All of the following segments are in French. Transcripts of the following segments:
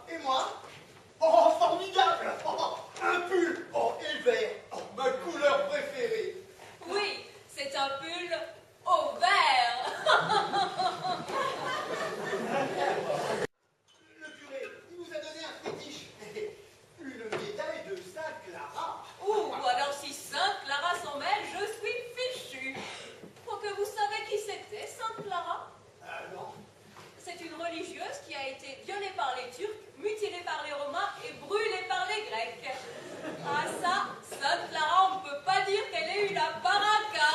Et moi? Oh, formidable! Oh, un pull! Oh, et le vert! Oh, ma couleur préférée! Oui, c'est un pull au vert. Le curé, il nous a donné un fétiche. Une médaille de Sainte-Clara. Ouh, alors si Sainte Clara s'en mêle, je suis fichue. Faut que vous savez qui c'était, Sainte Clara? Non. C'est une religieuse qui a été violée par les Turcs, mutilée par les Romains et brûlée par les Grecs. Ah ça, Sainte Clara, on ne peut pas dire qu'elle ait eu la baraka.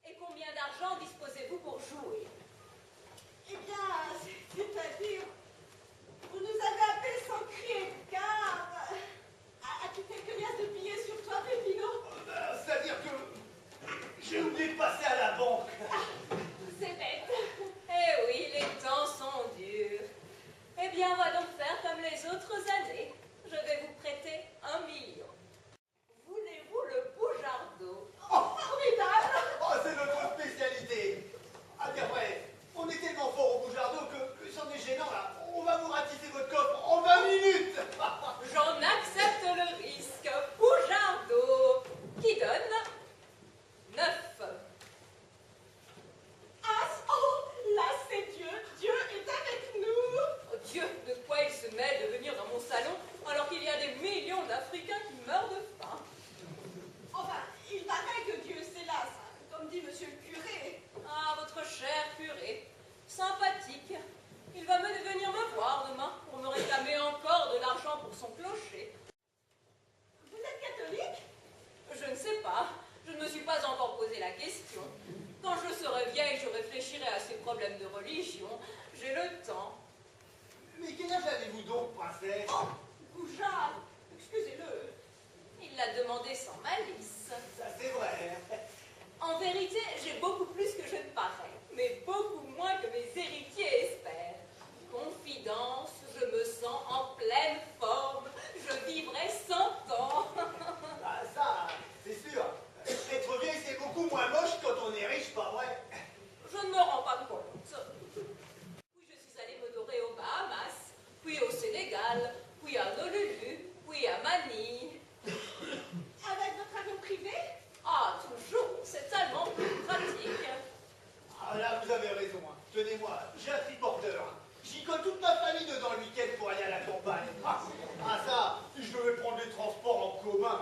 Et combien d'argent disposez-vous pour jouer? Eh bien, c'est-à-dire, vous nous avez appelés sans crier gare. As-tu quelques liasses de billets sur toi, Pépino? C'est-à-dire que j'ai oublié de passer à la banque. C'est bête. Eh oui, les temps sont durs. Eh bien, on va donc faire comme les autres années. Je vais vous prêter 1 million. Voulez-vous le Boujardeau? Oh, formidable! Oh, c'est notre spécialité. Ah bien ouais, on est tellement fort au Boujardeau que c'en est gênant là. On va vous ratisser votre coffre en 20 minutes. J'en accepte le risque. Boujardeau, qui donne 9. As, oh, là c'est Dieu. Dieu est avec nous. Oh Dieu, de quoi il se mêle de venir dans mon salon alors qu'il y a des millions d'Africains qui meurent de faim? Enfin, il paraît que Dieu c'est là, ça, comme dit monsieur le curé. Ah, votre cher curé, sympathique. Il va venir me voir demain pour me réclamer encore de l'argent pour son clocher. Vous êtes catholique? Je ne sais pas, je ne me suis pas encore posé la question. Quand je serai vieille, je réfléchirai à ces problèmes de religion. J'ai le temps. Mais quel âge avez-vous donc, princesse? Oh, Goujard, excusez-le. Il l'a demandé sans malice. Ça c'est vrai. En vérité, j'ai beaucoup plus que je ne parais, mais beaucoup moins que mes héritiers espèrent. Confidence, je me sens en pleine forme. Je vivrai 100 ans. Ah ça, c'est sûr. Être vieille c'est beaucoup moins moche quand on est riche, pas vrai? Je ne me rends pas compte. Puis je suis allée me dorer aux Bahamas, puis au Sénégal, puis à Honolulu, puis à Manille. Avec votre avion privé? Ah, toujours, c'est tellement plus pratique. Ah là, vous avez raison. Hein. Tenez-moi, j'ai un triporteur. J'y colle toute ma famille dedans le week-end pour aller à la campagne. Ah ça, si je devais prendre les transports en commun.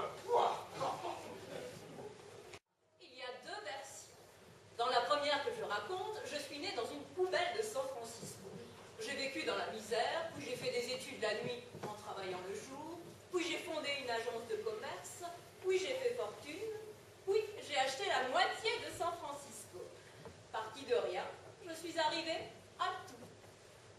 Il y a 2 versions. Dans la première que je raconte, je suis née dans une poubelle de San Francisco. J'ai vécu dans la misère, puis j'ai fait des études la nuit en travaillant le jour, puis j'ai fondé une agence de commerce, puis j'ai fait fortune, puis j'ai acheté la moitié de San Francisco. Partie de rien, je suis arrivée à tout.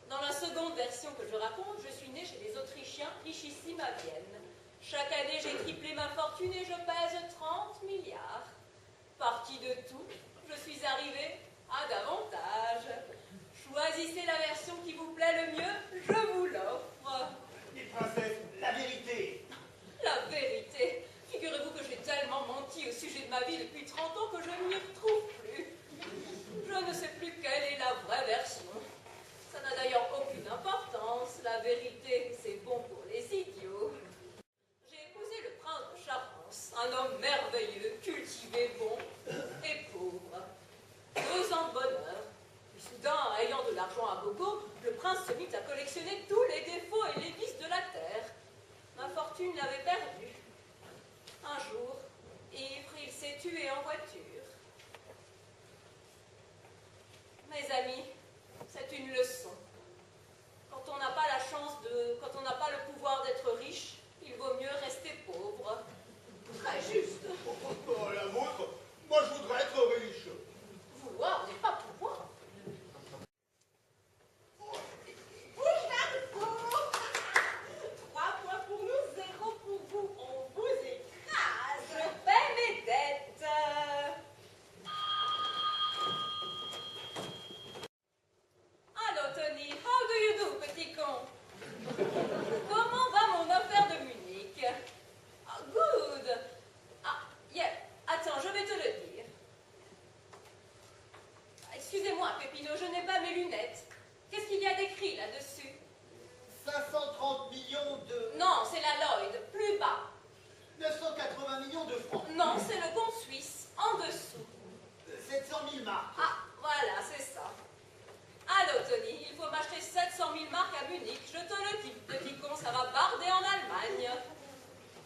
Dans la seconde version que je raconte, je suis née chez les Autrichiens richissimes à Vienne. Chaque année, j'ai triplé ma fortune et je pèse 30 milliards. Partie de tout, je suis arrivée à davantage. Choisissez la version qui vous plaît le mieux, je vous l'offre. Et princesse, la vérité. La vérité, figurez-vous que j'ai tellement menti au sujet de ma vie depuis 30 ans que je ne m'y retrouve plus. Je ne sais plus quelle est la vraie version. Ça n'a d'ailleurs aucune importance. La vérité, c'est bon pour les idiots. J'ai épousé le prince de Charence, un homme merveilleux, cultivé, bon et pauvre. 2 ans de bonheur. Puis soudain, ayant de l'argent à gogo, le prince se mit millions de... Non, c'est la Lloyd, plus bas. 980 millions de francs. Non, c'est le compte suisse, en dessous. 700 000 marques. Ah, voilà, c'est ça. Allô, Tony, il faut m'acheter 700 000 marques à Munich. Je te le dis, petit con, ça va barder en Allemagne.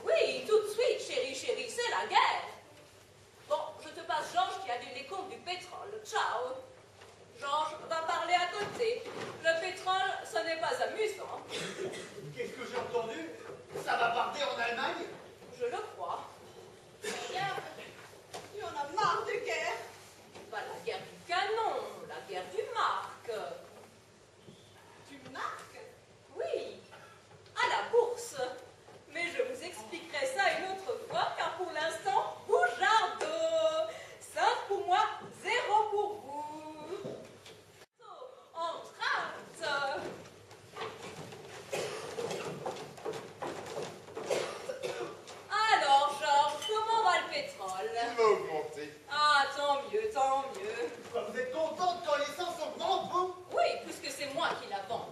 Oui, tout de suite, chérie, chérie, c'est la guerre. Bon, je te passe Georges qui a lu les comptes du pétrole. Ciao. Georges va parler à côté. Le pétrole, ce n'est pas amusant. Qu'est-ce que j'ai entendu? Ça va barder en Allemagne? Je le crois. Regarde, il y en a marre de guerre. Pas la guerre du canon, la guerre du marque. Tu marques? Oui, à la bourse. Mais je vous expliquerai ça une autre fois, car pour l'instant, bougeardo. 5 pour moi, 0 pour vous. En traite. Alors, Georges, comment va le pétrole? Il va augmenter. Ah, tant mieux, tant mieux. Quoi, vous êtes contente quand l'essence augmente, vous? Oui, puisque c'est moi qui la vends.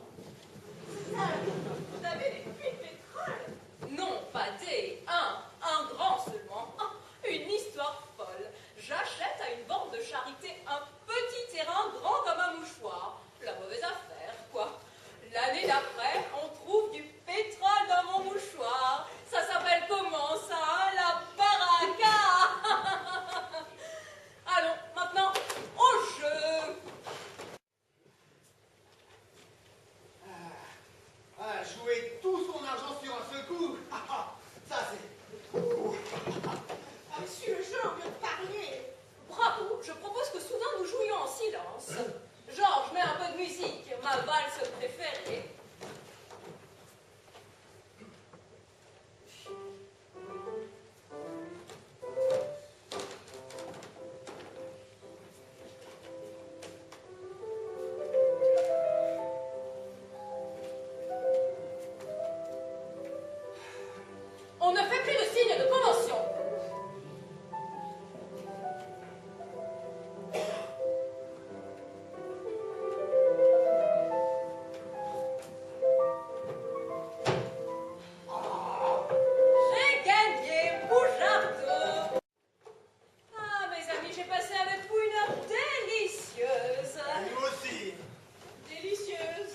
Vous avez des puits de pétrole? Non, pas des, un grand seulement. Ah, une histoire folle. J'achète à une borne de charité un petit terrain grand comme un mouchoir. La mauvaise affaire, quoi. L'année d'après, on trouve du pétrole dans mon mouchoir. Ça s'appelle comment ça, hein? La baraka. Allons, maintenant, au jeu. Jouer tout son argent sur un seul coup. Ça c'est... Monsieur, j'ai envie de parler. Bravo, je propose que soudain nous jouions en silence. Georges, mets un peu de musique, ma valse préférée. On ne fait plus de signe de convention. J'ai gagné, Bougeardo. Ah, mes amis, j'ai passé avec vous une heure délicieuse. Nous aussi. Délicieuse.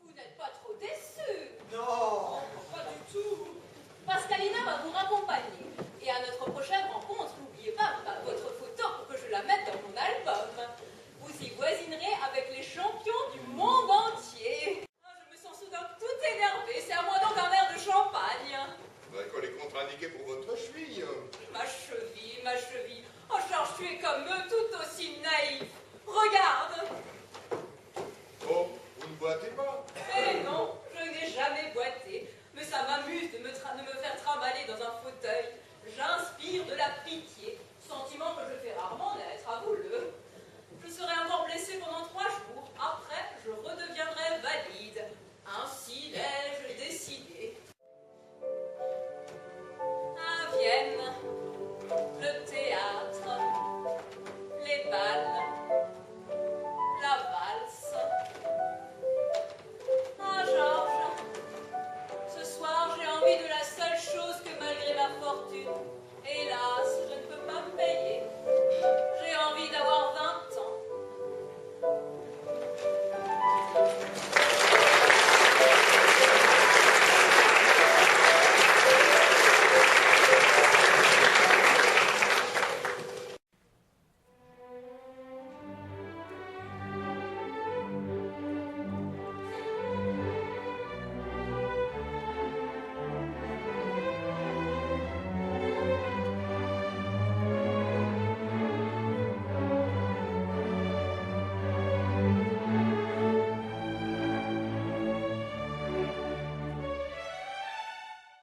Vous n'êtes pas trop déçus. Non. Pas du tout. Pascalina va vous raccompagner. Et à notre prochaine rencontre, n'oubliez pas votre photo pour que je la mette dans mon album. Vous y voisinerez avec les champions du monde entier. Ah, je me sens soudain tout énervée. C'est à moi donc un verre de champagne. L'école est contre-indiquée pour votre cheville. Ma cheville, ma cheville. Oh, Georges, tu es comme eux, tout aussi naïf. Regarde. Oh, vous ne boitez pas? Eh non, je n'ai jamais boité. Mais ça m'amuse de me faire trimballer dans un fauteuil. J'inspire de la